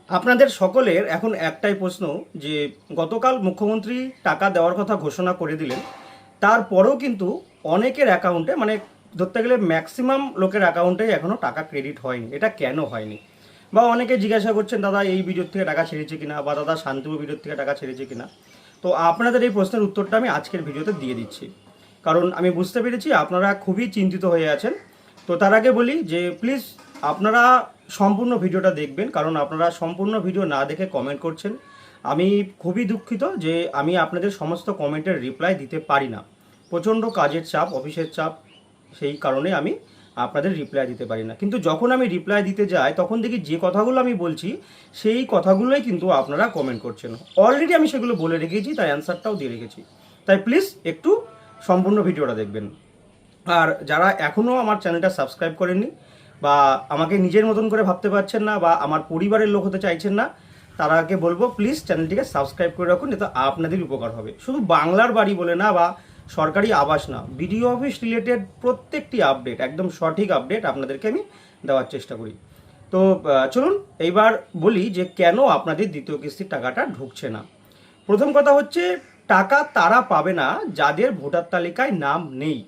আপনাদের সকলের এখন একটাই প্রশ্ন যে গতকাল মুখ্যমন্ত্রী টাকা দেওয়ার কথা ঘোষণা করে দিলেন, তারপরেও কিন্তু অনেকের অ্যাকাউন্টে মানে ধরতে গেলে ম্যাক্সিমাম লোকের অ্যাকাউন্টে এখনও টাকা ক্রেডিট হয়নি। এটা কেন হয়নি? বা অনেকে জিজ্ঞাসা করছেন দাদা এই ভিডিওর থেকে টাকা ছেড়েছে কিনা, বা দাদা শান্তিপুর ভিডিওর থেকে টাকা ছেড়েছে কিনা। তো আপনাদের এই প্রশ্নের উত্তরটা আমি আজকের ভিডিওতে দিয়ে দিচ্ছি, কারণ আমি বুঝতে পেরেছি আপনারা খুবই চিন্তিত হয়ে আছেন। তো তার আগে বলি যে প্লিজ আপনারা সম্পূর্ণ ভিডিওটা দেখবেন, কারণ আপনারা সম্পূর্ণ ভিডিও না দেখে কমেন্ট করছেন। আমি খুবই দুঃখিত যে আমি আপনাদের সমস্ত কমেন্টের রিপ্লাই দিতে পারি না। প্রচণ্ড কাজের চাপ, অফিসের চাপ, সেই কারণে আমি আপনাদের রিপ্লাই দিতে পারি না। কিন্তু যখন আমি রিপ্লাই দিতে যাই তখন দেখি যে কথাগুলো আমি বলছি সেই কথাগুলোই কিন্তু আপনারা কমেন্ট করছেন। অলরেডি আমি সেগুলো বলে রেখেছি, তাই অ্যান্সারটাও দিয়ে রেখেছি। তাই প্লিজ একটু সম্পূর্ণ ভিডিওটা দেখবেন। আর যারা এখনও আমার চ্যানেলটা সাবস্ক্রাইব করেননি, বা আমাকে নিজের মতন করে ভাবতে পারছেন না, বা আমার পরিবারের লোক হতে চাইছেন না, তারাকে বলবো প্লিজ চ্যানেলটিকে সাবস্ক্রাইব করে রাখুন, এতে আপনাদের উপকার হবে। শুধু বাংলার বাড়ি বলে না, বা সরকারি আবাস না, বিডিও অফিস রিলেটেড প্রত্যেকটি আপডেট, একদম সঠিক আপডেট আপনাদেরকে আমি দেওয়ার চেষ্টা করি। তো চলুন এইবার বলি যে কেন আপনাদের দ্বিতীয় কিস্তির টাকাটা ঢুকছে না। প্রথম কথা হচ্ছে, টাকা তারা পাবে না যাদের ভোটার তালিকায় নাম নেই।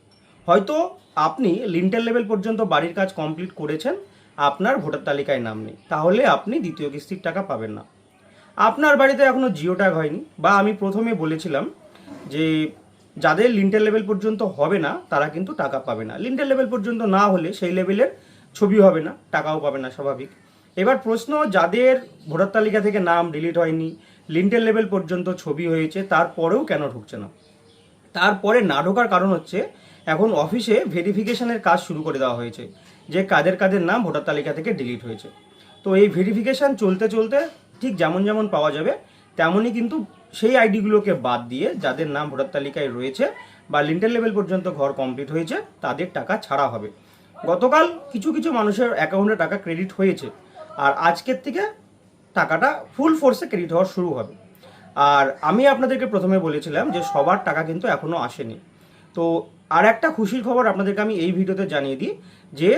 হয়তো আপনি লিন্টার লেভেল পর্যন্ত বাড়ির কাজ কমপ্লিট করেছেন, আপনার ভোটার তালিকায় নাম নেই, তাহলে আপনি দ্বিতীয় কিস্তির টাকা পাবেন না। আপনার বাড়িতে এখনও জিও ট্যাগ হয়নি, বা আমি প্রথমে বলেছিলাম যে যাদের লিন্টার লেভেল পর্যন্ত হবে না তারা কিন্তু টাকা পাবে না। লিন্টার লেভেল পর্যন্ত না হলে সেই লেভেলের ছবি হবে না, টাকাও পাবে না, স্বাভাবিক। এবার প্রশ্ন, যাদের ভোটার তালিকা থেকে নাম ডিলিট হয়নি, লিন্টার লেভেল পর্যন্ত ছবি হয়েছে, তারপরেও কেন ঢুকছে না? তারপরে না ঢোকার কারণ হচ্ছে, এখন অফিসে ভেরিফিকেশনের কাজ শুরু করে দেওয়া হয়েছে যে কাদের কাদের নাম ভোটার তালিকা থেকে ডিলিট হয়েছে। তো এই ভেরিফিকেশান চলতে চলতে ঠিক যেমন যেমন পাওয়া যাবে তেমনই কিন্তু সেই আইডিগুলোকে বাদ দিয়ে যাদের নাম ভোটার তালিকায় রয়েছে বা লিন্টার লেভেল পর্যন্ত ঘর কমপ্লিট হয়েছে তাদের টাকা ছাড়া হবে। গতকাল কিছু কিছু মানুষের অ্যাকাউন্টে টাকা ক্রেডিট হয়েছে, আর আজকের থেকে টাকাটা ফুল ফোর্সে ক্রেডিট হওয়া শুরু হবে। আর আমি আপনাদেরকে প্রথমে বলেছিলাম যে সবার টাকা কিন্তু এখনও আসেনি। তো আর একটা খুশির খবর আপনাদেরকে আমি এই ভিডিওতে জানিয়ে দিই যে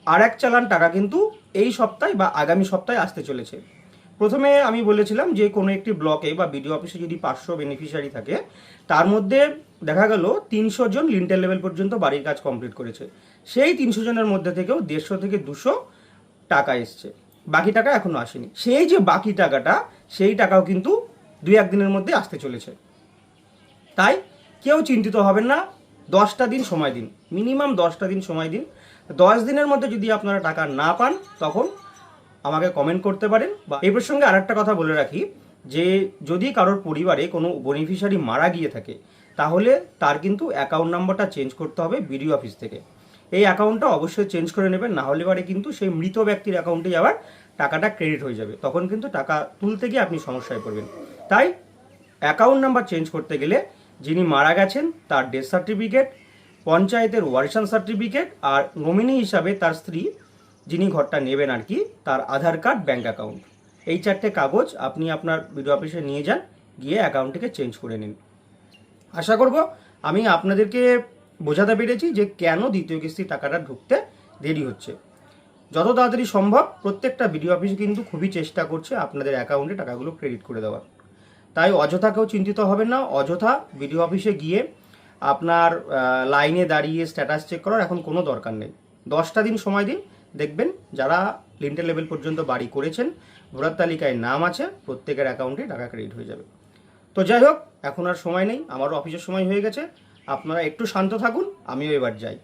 আর এক চালান টাকা কিন্তু এই সপ্তাহে বা আগামী সপ্তাহে আসতে চলেছে। প্রথমে আমি বলেছিলাম যে কোনো একটি ব্লকে বা বিডিও অফিসে যদি 500 বেনিফিশিয়ারি থাকে, তার মধ্যে দেখা গেল 300 জন লিন্টার লেভেল পর্যন্ত বাড়ির কাজ কমপ্লিট করেছে। সেই 300 জনের মধ্যে থেকেও 150 থেকে 200 টাকা এসছে, বাকি টাকা এখনও আসেনি। সেই যে বাকি টাকাটা, সেই টাকাও কিন্তু 2-1 দিনের মধ্যে আসতে চলেছে। তাই কেউ চিন্তিত হবেন না, 10টা দিন সময় দিন, মিনিমাম 10টা দিন সময় দিন। 10 দিনের মধ্যে যদি আপনারা টাকা না পান তখন আমাকে কমেন্ট করতে পারেন। বা এই প্রসঙ্গে আরেকটা কথা বলে রাখি যে যদি কারোর পরিবারে কোনো বেনিফিশিয়ারি মারা গিয়ে থাকে, তাহলে তার কিন্তু অ্যাকাউন্ট নাম্বারটা চেঞ্জ করতে হবে বিডিও অফিস থেকে। এই অ্যাকাউন্টটা অবশ্যই চেঞ্জ করে নেবেন, না হলে পরে কিন্তু সেই মৃত ব্যক্তির অ্যাকাউন্টে আবার টাকাটা ক্রেডিট হয়ে যাবে, তখন কিন্তু টাকা তুলতে গিয়ে আপনি সমস্যায় পড়বেন। তাই অ্যাকাউন্ট নাম্বার চেঞ্জ করতে গেলে যিনি মারা গেছেন তার ডেথ সার্টিফিকেট, পঞ্চায়েতের ওয়ারিশান সার্টিফিকেট, আর নমিনি হিসাবে তার স্ত্রী যিনি ঘরটা নেবেন আর কি, তার আধার কার্ড, ব্যাঙ্ক অ্যাকাউন্ট, এই 4টে কাগজ আপনি আপনার বিডিও অফিসে নিয়ে যান, গিয়ে অ্যাকাউন্টটিকে চেঞ্জ করে নিন। আশা করব আমি আপনাদেরকে বোঝাতে পেরেছি যে কেন দ্বিতীয় কিস্তির টাকাটা ঢুকতে দেরি হচ্ছে। যত তাড়াতাড়ি সম্ভব প্রত্যেকটা বিডিও অফিসে কিন্তু খুবই চেষ্টা করছে আপনাদের অ্যাকাউন্টে টাকাগুলো ক্রেডিট করে দেওয়ার। তাই অযথা কেউ চিন্তিত হবেন না, অযথা বিডিও অফিসে গিয়ে আপনার লাইনে দাঁড়িয়ে স্ট্যাটাস চেক করার এখন কোনো দরকার নেই। 10টা দিন সময় দিন, দেখবেন যারা লিন্টার লেভেল পর্যন্ত বাড়ি করেছেন, ভোটার তালিকায় নাম আছে, প্রত্যেকের অ্যাকাউন্টে টাকা ক্রেডিট হয়ে যাবে। তো যাই হোক, এখন আর সময় নেই, আমারও অফিসের সময় হয়ে গেছে। আপনারা একটু শান্ত থাকুন, আমিও এবার যাই।